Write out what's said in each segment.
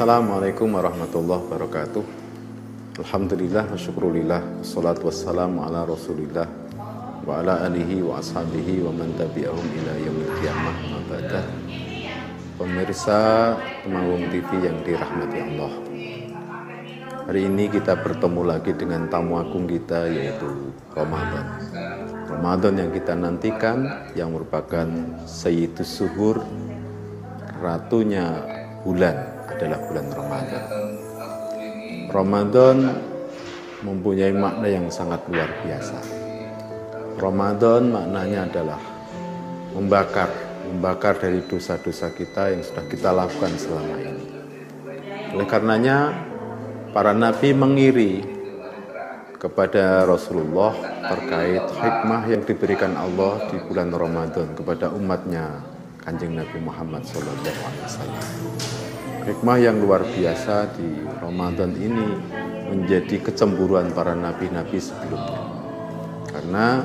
Assalamualaikum warahmatullahi wabarakatuh. Alhamdulillah wa syukurillah, wassalatu wassalamu ala rasulillah wa ala alihi wa ashabihi wa man tabi'ahum ila yaumil qiyamah ma ba'da. Pemirsa Temanggung TV yang dirahmati Allah, hari ini kita bertemu lagi dengan tamu agung kita, yaitu Ramadan. Ramadan yang kita nantikan, yang merupakan Sayyidus Suhur, ratunya bulan, adalah bulan Ramadan. Ramadan mempunyai makna yang sangat luar biasa. Ramadan maknanya adalah membakar dari dosa-dosa kita yang sudah kita lakukan selama ini. Oleh karenanya, para nabi mengiri kepada Rasulullah terkait hikmah yang diberikan Allah di bulan Ramadan kepada umatnya Kanjeng Nabi Muhammad SAW. Hikmah yang luar biasa di Ramadan ini menjadi kecemburuan para nabi-nabi sebelumnya. Karena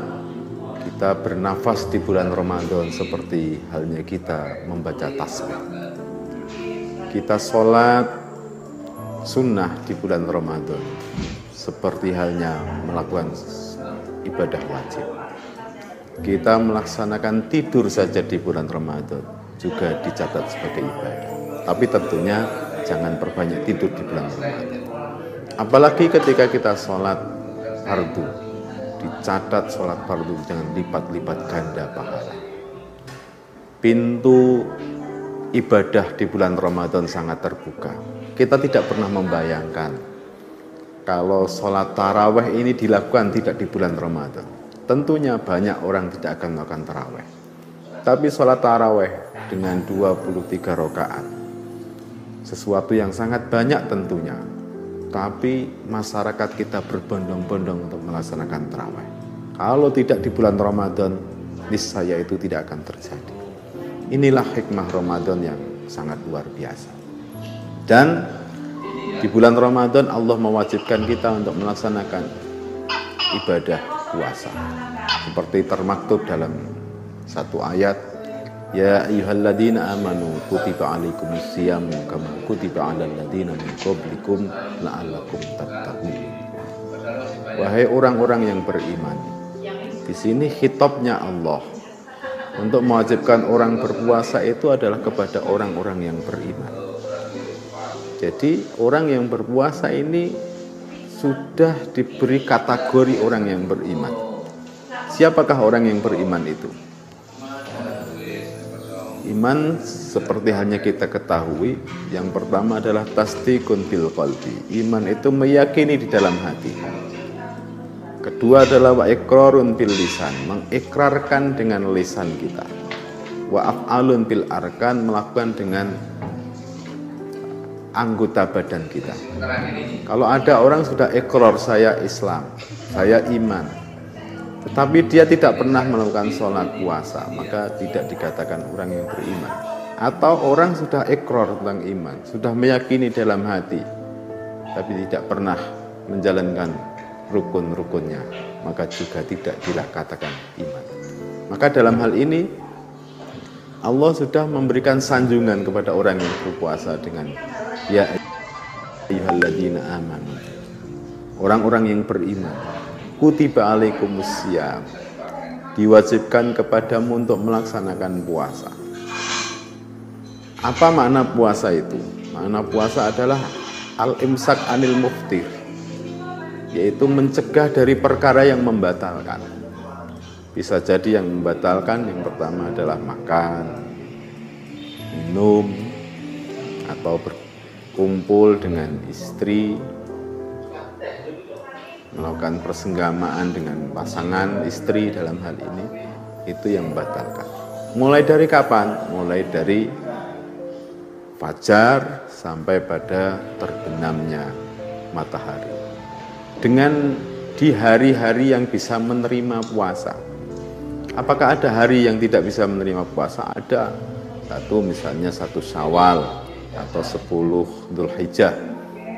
kita bernafas di bulan Ramadan seperti halnya kita membaca tasbih. Kita sholat sunnah di bulan Ramadan seperti halnya melakukan ibadah wajib. Kita melaksanakan tidur saja di bulan Ramadan juga dicatat sebagai ibadah. Tapi tentunya jangan perbanyak tidur di bulan Ramadan. Apalagi ketika kita sholat fardu, dicatat sholat fardu jangan lipat-lipat ganda pahala. Pintu ibadah di bulan Ramadan sangat terbuka. Kita tidak pernah membayangkan kalau sholat taraweh ini dilakukan tidak di bulan Ramadan. Tentunya banyak orang tidak akan melakukan taraweh. Tapi sholat taraweh dengan 23 rakaat, sesuatu yang sangat banyak tentunya. Tapi masyarakat kita berbondong-bondong untuk melaksanakan taraweh. Kalau tidak di bulan Ramadan, niscaya itu tidak akan terjadi. Inilah hikmah Ramadan yang sangat luar biasa. Dan di bulan Ramadan Allah mewajibkan kita untuk melaksanakan ibadah puasa. Seperti termaktub dalam satu ayat, ya ayyuhalladzina amanu kutiba alaikumus syiyam kama kutiba alal ladzina min qablikum la'allakum tattaqun. Wahai orang-orang yang beriman. Di sini khitabnya Allah untuk mewajibkan orang berpuasa itu adalah kepada orang-orang yang beriman. Jadi orang yang berpuasa ini sudah diberi kategori orang yang beriman. Siapakah orang yang beriman itu? Iman seperti halnya kita ketahui, yang pertama adalah tasdiqun bil qalbi. Iman itu meyakini di dalam hati. Kedua adalah wa iqrarun bil lisan, mengikrarkan dengan lisan kita. Wa af'alun bil arkan, melakukan dengan anggota badan kita. Kalau ada orang sudah ikrar, saya Islam, saya iman, tetapi dia tidak pernah melakukan sholat puasa, maka tidak dikatakan orang yang beriman. Atau orang sudah ikrar tentang iman, sudah meyakini dalam hati, tapi tidak pernah menjalankan rukun-rukunnya, maka juga tidak dikatakan iman. Maka dalam hal ini Allah sudah memberikan sanjungan kepada orang yang berpuasa dengan ya ayyuhalladzina amanu, orang-orang yang beriman, kutiba alaikumus syiyam, diwajibkan kepadamu untuk melaksanakan puasa. Apa makna puasa itu? Makna puasa adalah al-imsak anil muftir, yaitu mencegah dari perkara yang membatalkan. Bisa jadi yang membatalkan yang pertama adalah makan, minum, atau berkumpul dengan istri, melakukan persenggamaan dengan pasangan istri dalam hal ini, itu yang membatalkan. Mulai dari kapan? Mulai dari fajar sampai pada terbenamnya matahari. Dengan di hari-hari yang bisa menerima puasa. Apakah ada hari yang tidak bisa menerima puasa? Ada. Satu misalnya 1 Syawal atau 10 Dzulhijjah.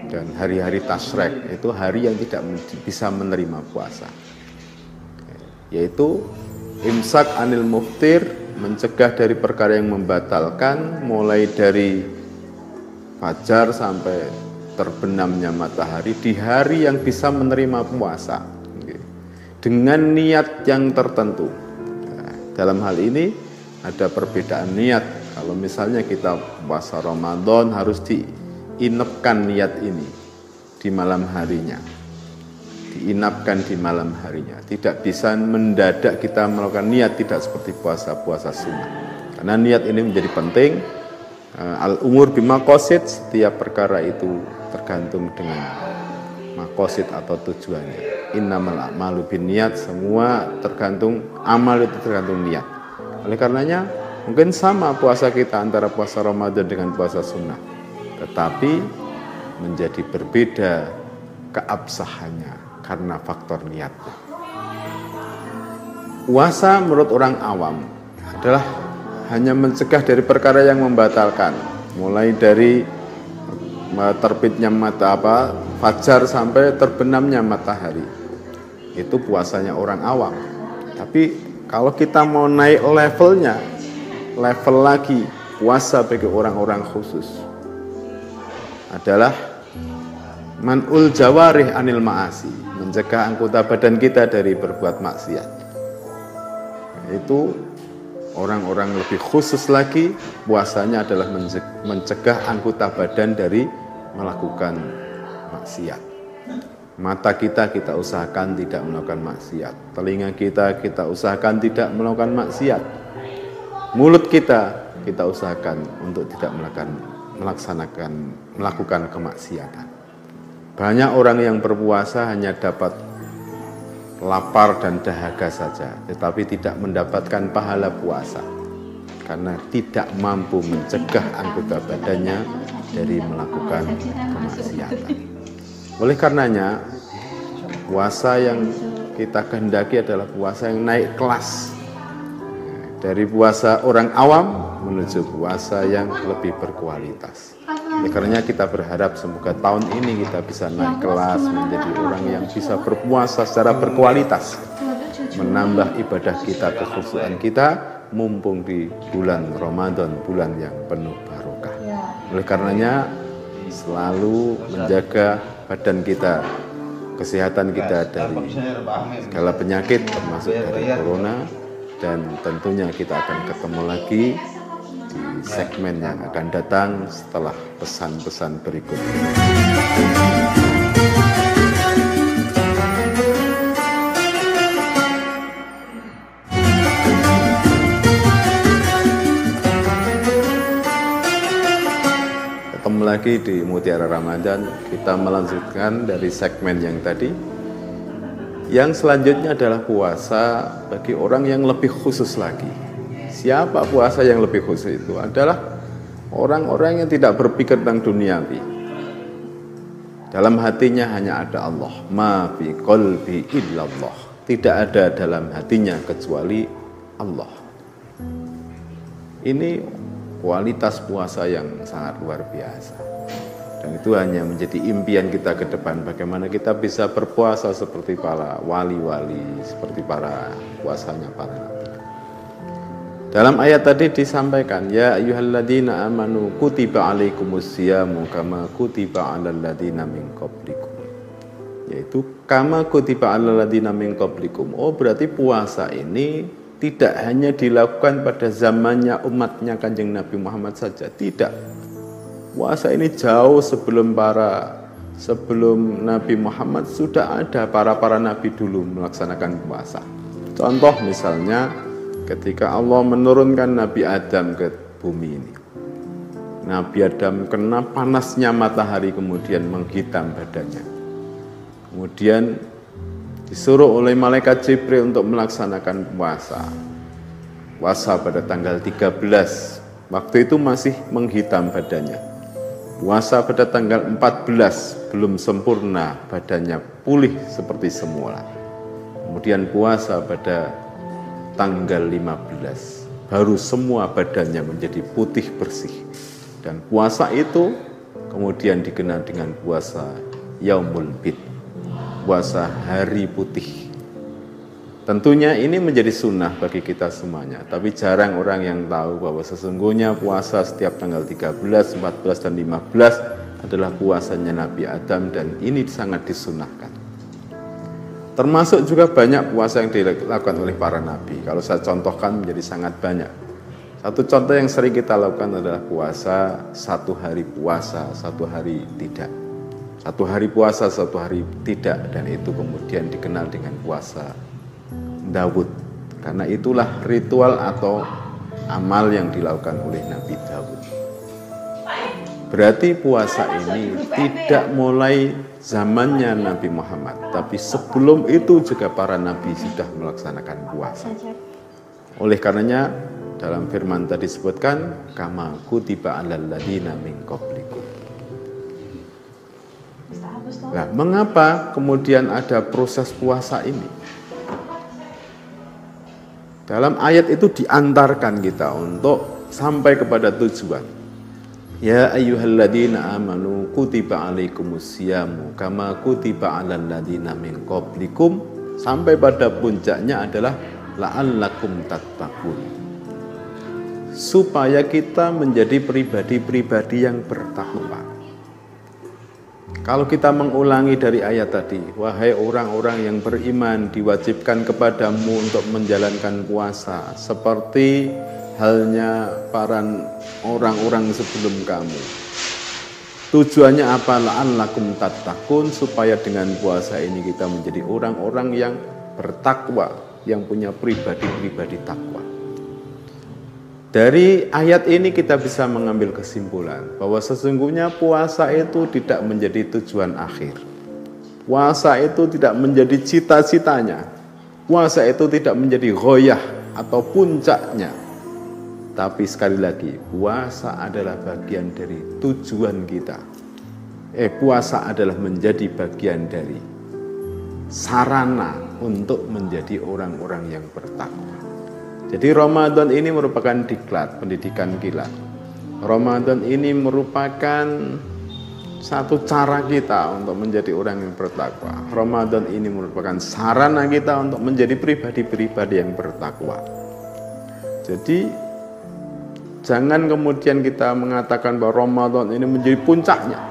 Dan hari-hari Tasyrik itu hari yang tidak bisa menerima puasa, yaitu imsak anil muftir, mencegah dari perkara yang membatalkan, mulai dari fajar sampai terbenamnya matahari di hari yang bisa menerima puasa dengan niat yang tertentu. Dalam hal ini ada perbedaan niat. Kalau misalnya kita puasa Ramadan harus diinapkan niat ini di malam harinya. Diinapkan di malam harinya. Tidak bisa mendadak kita melakukan niat, tidak seperti puasa-puasa sunnah. Karena niat ini menjadi penting. Al-umur bimaqasid, setiap perkara itu tergantung dengan maqasid atau tujuannya. Innamal a'malu binniyat, semua tergantung, amal itu tergantung niat. Oleh karenanya mungkin sama puasa kita antara puasa Ramadan dengan puasa sunnah, tetapi menjadi berbeda keabsahannya karena faktor niatnya. Puasa menurut orang awam adalah hanya mencegah dari perkara yang membatalkan, mulai dari terbitnya fajar sampai terbenamnya matahari. Itu puasanya orang awam. Tapi kalau kita mau naik level lagi puasa bagi orang-orang khusus adalah man'ul jawarih anil ma'asi, mencegah anggota badan kita dari berbuat maksiat. Itu orang-orang lebih khusus lagi, puasanya adalah mencegah anggota badan dari melakukan maksiat. Mata kita usahakan tidak melakukan maksiat. Telinga kita usahakan tidak melakukan maksiat. Mulut kita usahakan untuk tidak melakukan kemaksiatan. Banyak orang yang berpuasa hanya dapat lapar dan dahaga saja, tetapi tidak mendapatkan pahala puasa karena tidak mampu mencegah anggota badannya dari melakukan kemaksiatan. Oleh karenanya, puasa yang kita kehendaki adalah puasa yang naik kelas. Dari puasa orang awam menuju puasa yang lebih berkualitas. Oleh karenanya kita berharap semoga tahun ini kita bisa naik kelas menjadi orang yang bisa berpuasa secara berkualitas. Menambah ibadah kita, kekhusyuan kita, mumpung di bulan Ramadan, bulan yang penuh barokah. Oleh karenanya, selalu menjaga badan kita, kesehatan kita dari segala penyakit termasuk dari corona, dan tentunya kita akan ketemu lagi di segmen yang akan datang setelah pesan-pesan berikut ini. Ketemu lagi di Mutiara Ramadan, kita melanjutkan dari segmen yang tadi. Yang selanjutnya adalah puasa bagi orang yang lebih khusus lagi. Siapa puasa yang lebih khusus itu? Adalah orang-orang yang tidak berpikir tentang duniawi. Dalam hatinya hanya ada Allah. Ma fi qalbi illallah. Tidak ada dalam hatinya kecuali Allah. Ini kualitas puasa yang sangat luar biasa. Dan itu hanya menjadi impian kita ke depan, bagaimana kita bisa berpuasa seperti para wali-wali, seperti para puasanya para nabi. Dalam ayat tadi disampaikan, ya ayyuhalladzina amanu kutiba alaikumusyamu kama kutiba alal ladzina min qablikum. Yaitu kama kutiba alal ladzina min qablikum. Oh, berarti puasa ini tidak hanya dilakukan pada zamannya umatnya Kanjeng Nabi Muhammad saja, tidak. Puasa ini jauh sebelum Nabi Muhammad sudah ada para nabi dulu melaksanakan puasa. Contoh misalnya ketika Allah menurunkan Nabi Adam ke bumi ini. Nabi Adam kena panasnya matahari kemudian menghitam badannya. Kemudian disuruh oleh malaikat Jibril untuk melaksanakan puasa. Puasa pada tanggal 13. Waktu itu masih menghitam badannya. Puasa pada tanggal 14 belum sempurna, badannya pulih seperti semula. Kemudian puasa pada tanggal 15, baru semua badannya menjadi putih bersih. Dan puasa itu kemudian dikenal dengan puasa Yaumul Bid, puasa hari putih. Tentunya ini menjadi sunnah bagi kita semuanya, tapi jarang orang yang tahu bahwa sesungguhnya puasa setiap tanggal 13, 14, dan 15 adalah puasanya Nabi Adam, dan ini sangat disunahkan. Termasuk juga banyak puasa yang dilakukan oleh para nabi. Kalau saya contohkan menjadi sangat banyak. Satu contoh yang sering kita lakukan adalah puasa, satu hari puasa, satu hari tidak. Satu hari puasa, satu hari tidak, dan itu kemudian dikenal dengan puasa Daud, karena itulah ritual atau amal yang dilakukan oleh Nabi Daud. Berarti puasa ini tidak mulai zamannya Nabi Muhammad, tapi sebelum itu juga para nabi sudah melaksanakan puasa. Oleh karenanya dalam firman tadi disebutkan kama kutiba alal ladzina min qablikum. Nah, mengapa kemudian ada proses puasa ini? Dalam ayat itu diantarkan kita untuk sampai kepada tujuan. Ya ayyuhalladzina amanu kutiba alaikumusyamu kama kutiba alal ladzina min qablikum, sampai pada puncaknya adalah la'allakum tattaqun. Supaya kita menjadi pribadi-pribadi yang bertakwa. Kalau kita mengulangi dari ayat tadi, wahai orang-orang yang beriman, diwajibkan kepadamu untuk menjalankan puasa seperti halnya para orang-orang sebelum kamu. Tujuannya apa? La'allakum tattaqun, supaya dengan puasa ini kita menjadi orang-orang yang bertakwa, yang punya pribadi-pribadi takwa. Dari ayat ini kita bisa mengambil kesimpulan bahwa sesungguhnya puasa itu tidak menjadi tujuan akhir. Puasa itu tidak menjadi cita-citanya. Puasa itu tidak menjadi ghoyah atau puncaknya. Tapi sekali lagi, puasa adalah bagian dari tujuan kita. Puasa adalah menjadi bagian dari sarana untuk menjadi orang-orang yang bertakwa. Jadi Ramadan ini merupakan diklat, pendidikan kilat. Ramadan ini merupakan satu cara kita untuk menjadi orang yang bertakwa. Ramadan ini merupakan sarana kita untuk menjadi pribadi-pribadi yang bertakwa. Jadi jangan kemudian kita mengatakan bahwa Ramadan ini menjadi puncaknya.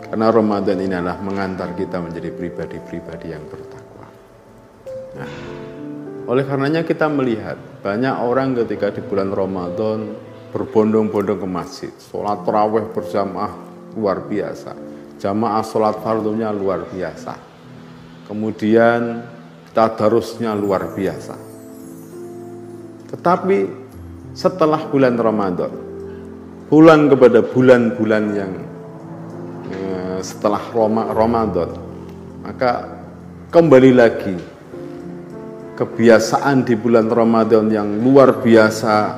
Karena Ramadan ini adalah mengantar kita menjadi pribadi-pribadi yang bertakwa. Nah, oleh karenanya kita melihat banyak orang ketika di bulan Ramadan berbondong-bondong ke masjid, sholat tarawih berjamaah luar biasa, jamaah sholat fardunya luar biasa, kemudian tadarusnya luar biasa. Tetapi setelah bulan Ramadan, pulang kepada bulan-bulan yang setelah Ramadan, maka kembali lagi kebiasaan di bulan Ramadan yang luar biasa,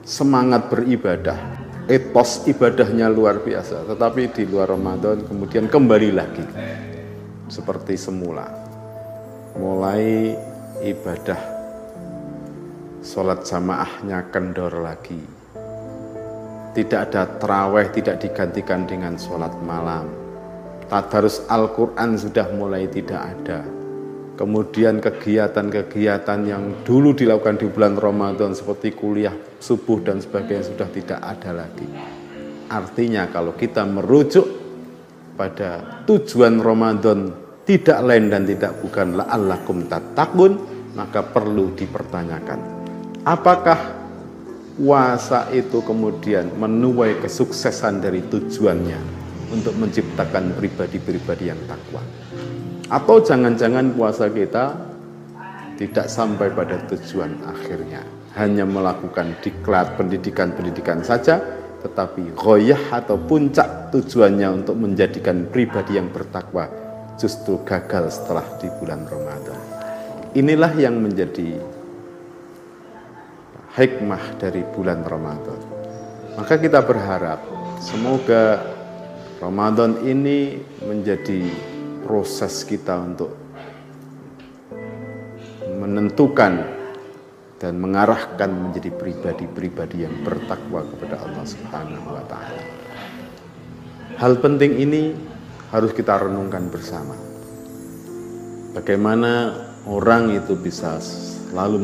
semangat beribadah, etos ibadahnya luar biasa. Tetapi di luar Ramadan kemudian kembali lagi seperti semula, mulai ibadah sholat jamaahnya kendor lagi, tidak ada tarawih, tidak digantikan dengan sholat malam, tadarus Al-Quran sudah mulai tidak ada. Kemudian kegiatan-kegiatan yang dulu dilakukan di bulan Ramadan seperti kuliah subuh dan sebagainya sudah tidak ada lagi. Artinya kalau kita merujuk pada tujuan Ramadan tidak lain dan tidak bukan la'allakum tattaqun, maka perlu dipertanyakan, apakah puasa itu kemudian menuai kesuksesan dari tujuannya untuk menciptakan pribadi-pribadi yang takwa? Atau jangan-jangan puasa kita tidak sampai pada tujuan akhirnya, hanya melakukan diklat pendidikan-pendidikan saja, tetapi ghoyah atau puncak tujuannya untuk menjadikan pribadi yang bertakwa justru gagal setelah di bulan Ramadan. Inilah yang menjadi hikmah dari bulan Ramadan. Maka kita berharap semoga Ramadan ini menjadi proses kita untuk menentukan dan mengarahkan menjadi pribadi-pribadi yang bertakwa kepada Allah Subhanahu wa Ta'ala. Hal penting ini harus kita renungkan bersama. Bagaimana orang itu bisa selalu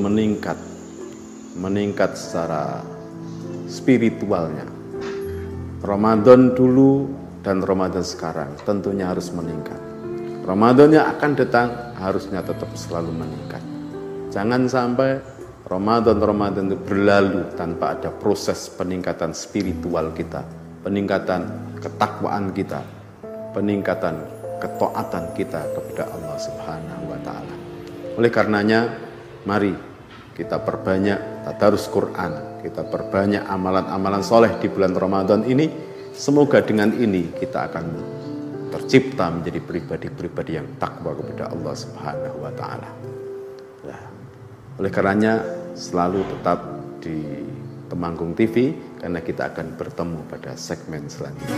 meningkat secara spiritualnya. Ramadan dulu dan Ramadan sekarang tentunya harus meningkat. Ramadan yang akan datang harusnya tetap selalu meningkat. Jangan sampai Ramadan itu berlalu tanpa ada proses peningkatan spiritual kita, peningkatan ketakwaan kita, peningkatan ketaatan kita kepada Allah Subhanahu wa taala. Oleh karenanya, mari kita perbanyak tadarus Quran, kita perbanyak amalan-amalan soleh di bulan Ramadan ini. Semoga dengan ini kita akan tercipta menjadi pribadi-pribadi yang takwa kepada Allah Subhanahu wa taala. Nah, oleh karenanya selalu tetap di Temanggung TV karena kita akan bertemu pada segmen selanjutnya.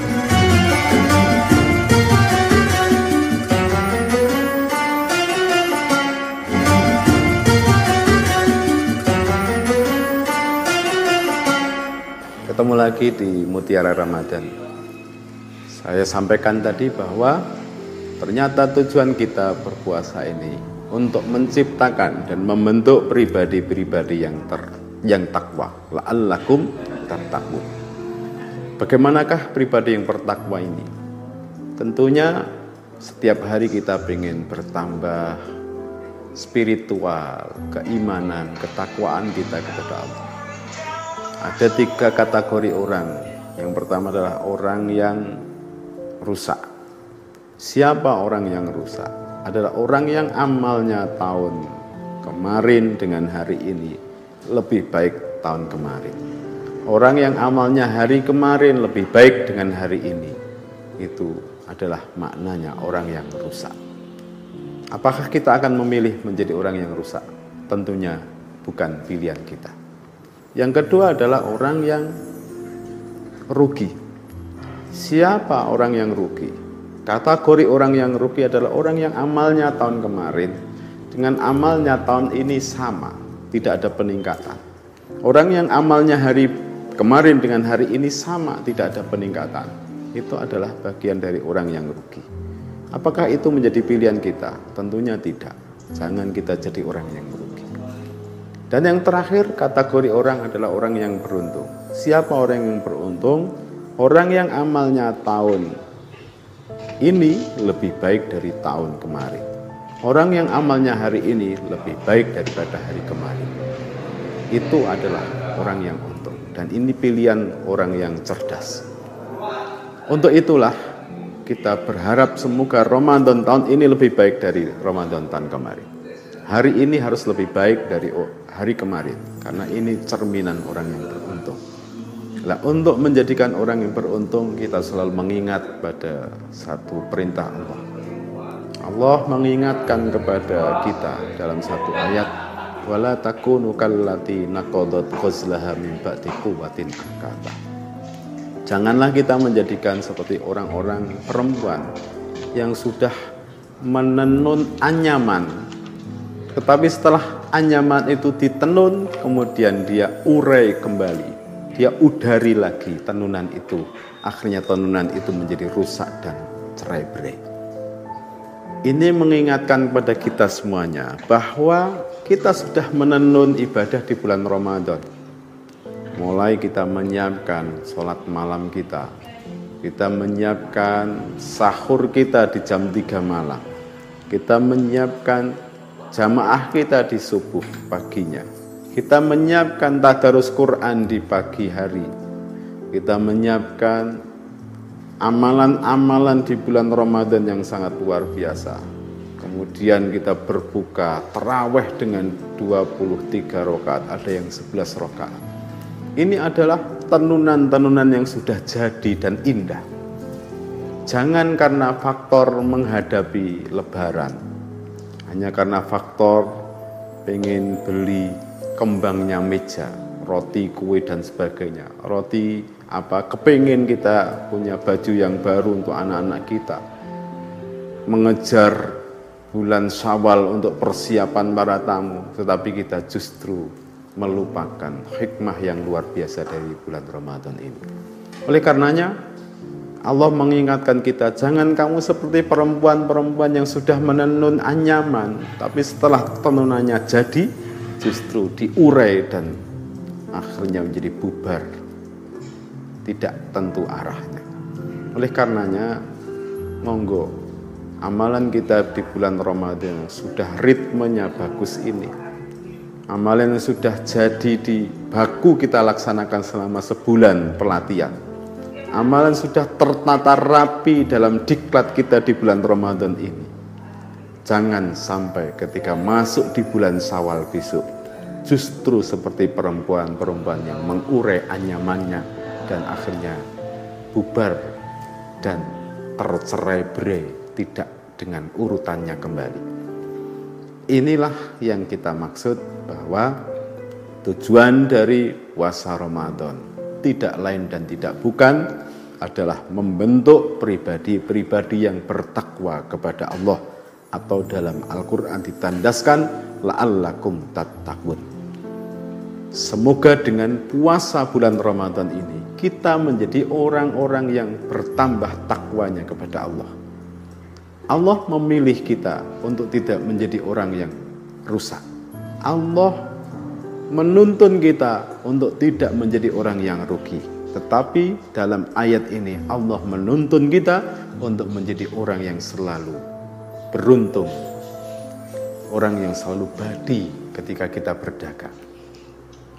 Ketemu lagi di Mutiara Ramadan. Saya sampaikan tadi bahwa ternyata tujuan kita berpuasa ini untuk menciptakan dan membentuk pribadi-pribadi yang takwa. La'allakum tattaqun. Bagaimanakah pribadi yang bertakwa ini? Tentunya setiap hari kita ingin bertambah spiritual, keimanan, ketakwaan kita kepada Allah. Ada 3 kategori orang. Yang pertama adalah orang yang rusak. Siapa orang yang rusak? Adalah orang yang amalnya tahun kemarin dengan hari ini lebih baik tahun kemarin. Orang yang amalnya hari kemarin lebih baik dengan hari ini. Itu adalah maknanya orang yang rusak. Apakah kita akan memilih menjadi orang yang rusak? Tentunya bukan pilihan kita. Yang kedua adalah orang yang rugi. Siapa orang yang rugi? Kategori orang yang rugi adalah orang yang amalnya tahun kemarin dengan amalnya tahun ini sama, tidak ada peningkatan. Orang yang amalnya hari kemarin dengan hari ini sama, tidak ada peningkatan. Itu adalah bagian dari orang yang rugi. Apakah itu menjadi pilihan kita? Tentunya tidak. Jangan kita jadi orang yang rugi. Dan yang terakhir, kategori orang adalah orang yang beruntung. Siapa orang yang beruntung? Orang yang amalnya tahun ini lebih baik dari tahun kemarin. Orang yang amalnya hari ini lebih baik daripada hari kemarin. Itu adalah orang yang untung. Dan ini pilihan orang yang cerdas. Untuk itulah kita berharap semoga Ramadan tahun ini lebih baik dari Ramadan tahun kemarin. Hari ini harus lebih baik dari hari kemarin, karena ini cerminan orang yang beruntung. Nah, untuk menjadikan orang yang beruntung, kita selalu mengingat pada satu perintah Allah. Allah mengingatkan kepada kita dalam satu ayat, wala takunu kallati naqadat ghazlaha min ba'di quwwatin ankatha. Janganlah kita menjadikan seperti orang-orang perempuan yang sudah menenun anyaman, tetapi setelah anyaman itu ditenun, kemudian dia urai kembali, dia udari lagi tenunan itu. Akhirnya tenunan itu menjadi rusak dan cerai-berai. Ini mengingatkan kepada kita semuanya bahwa kita sudah menenun ibadah di bulan Ramadan. Mulai kita menyiapkan sholat malam kita menyiapkan sahur kita di jam 3 malam, kita menyiapkan jamaah kita di subuh paginya, kita menyiapkan tadarus Quran di pagi hari, kita menyiapkan amalan-amalan di bulan Ramadan yang sangat luar biasa. Kemudian kita berbuka tarawih dengan 23 rakaat, ada yang 11 rakaat. Ini adalah tenunan-tenunan yang sudah jadi dan indah. Jangan karena faktor menghadapi lebaran, hanya karena faktor pengen beli kembangnya meja, roti, kue dan sebagainya. Roti kepingin kita punya baju yang baru untuk anak-anak kita. Mengejar bulan Syawal untuk persiapan para tamu, tetapi kita justru melupakan hikmah yang luar biasa dari bulan Ramadan ini. Oleh karenanya, Allah mengingatkan kita, jangan kamu seperti perempuan-perempuan yang sudah menenun anyaman, tapi setelah tenunannya jadi, justru diurai dan akhirnya menjadi bubar. Tidak tentu arahnya. Oleh karenanya, monggo, amalan kita di bulan Ramadan sudah ritmenya bagus ini. Amalan yang sudah jadi di baku kita laksanakan selama sebulan pelatihan. Amalan sudah tertata rapi dalam diklat kita di bulan Ramadan ini. Jangan sampai ketika masuk di bulan Syawal besok, justru seperti perempuan-perempuan yang mengurai anyamannya dan akhirnya bubar dan tercerai-berai, tidak dengan urutannya kembali. Inilah yang kita maksud bahwa tujuan dari puasa Ramadan tidak lain dan tidak bukan adalah membentuk pribadi-pribadi yang bertakwa kepada Allah, atau dalam Al-Quran ditandaskan la'allakum tattaqun. Semoga dengan puasa bulan Ramadan ini kita menjadi orang-orang yang bertambah takwanya kepada Allah. Allah memilih kita untuk tidak menjadi orang yang rusak. Allah menuntun kita untuk tidak menjadi orang yang rugi. Tetapi dalam ayat ini Allah menuntun kita untuk menjadi orang yang selalu beruntung, orang yang selalu badi ketika kita berdagang.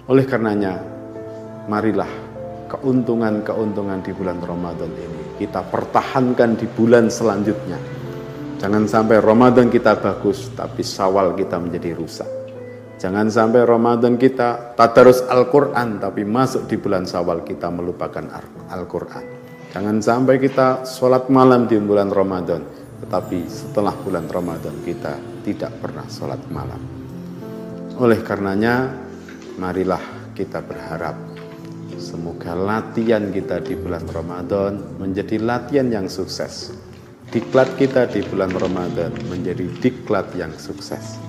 Oleh karenanya, marilah keuntungan-keuntungan di bulan Ramadan ini kita pertahankan di bulan selanjutnya. Jangan sampai Ramadan kita bagus, tapi Syawal kita menjadi rusak. Jangan sampai Ramadan kita tadarus Al-Quran, tapi masuk di bulan Syawal kita melupakan Al-Quran. Jangan sampai kita sholat malam di bulan Ramadan, tetapi setelah bulan Ramadan kita tidak pernah sholat malam. Oleh karenanya, marilah kita berharap semoga latihan kita di bulan Ramadan menjadi latihan yang sukses. Diklat kita di bulan Ramadan menjadi diklat yang sukses.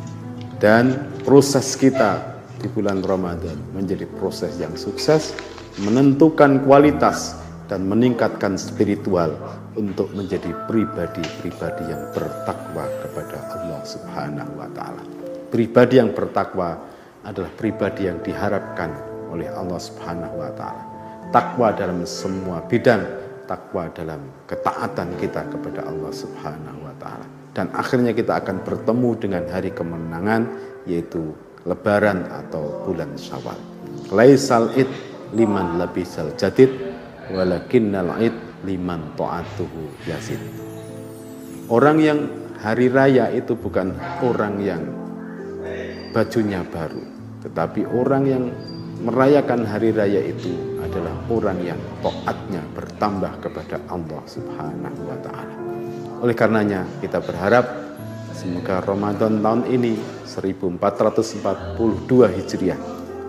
Dan proses kita di bulan Ramadan menjadi proses yang sukses, menentukan kualitas dan meningkatkan spiritual untuk menjadi pribadi-pribadi yang bertakwa kepada Allah Subhanahu wa Ta'ala. Pribadi yang bertakwa adalah pribadi yang diharapkan oleh Allah Subhanahu wa Ta'ala. Takwa dalam semua bidang, takwa dalam ketaatan kita kepada Allah Subhanahu wa Ta'ala. Dan akhirnya kita akan bertemu dengan hari kemenangan, yaitu Lebaran atau bulan Syawal. Laisal id liman labisal jadid, walakinnal id liman ta'atuhu yazid. Orang yang hari raya itu bukan orang yang bajunya baru, tetapi orang yang merayakan hari raya itu adalah orang yang taatnya bertambah kepada Allah Subhanahu wa Ta'ala. Oleh karenanya kita berharap semoga Ramadan tahun ini 1442 Hijriah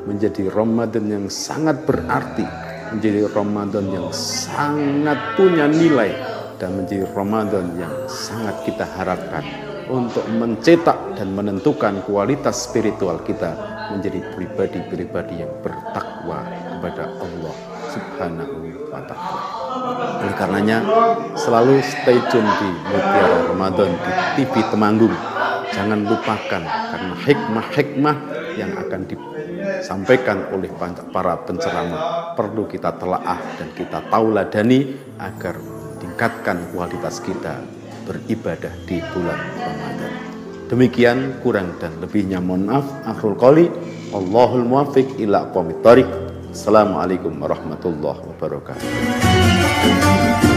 menjadi Ramadan yang sangat berarti, menjadi Ramadan yang sangat punya nilai, dan menjadi Ramadan yang sangat kita harapkan untuk mencetak dan menentukan kualitas spiritual kita menjadi pribadi-pribadi yang bertakwa kepada Allah Subhanahu wa Ta'ala. Oleh karenanya selalu stay tune di Mutiara Ramadan di TV Temanggung. Jangan lupakan, karena hikmah-hikmah yang akan disampaikan oleh para penceramah perlu kita telaah dan kita tauladani agar tingkatkan kualitas kita beribadah di bulan Ramadan. Demikian, kurang dan lebihnya mohon maaf. Akhirul qouli, Allahul muwaffiq ila aqwamit thoriq. Assalamualaikum warahmatullahi wabarakatuh.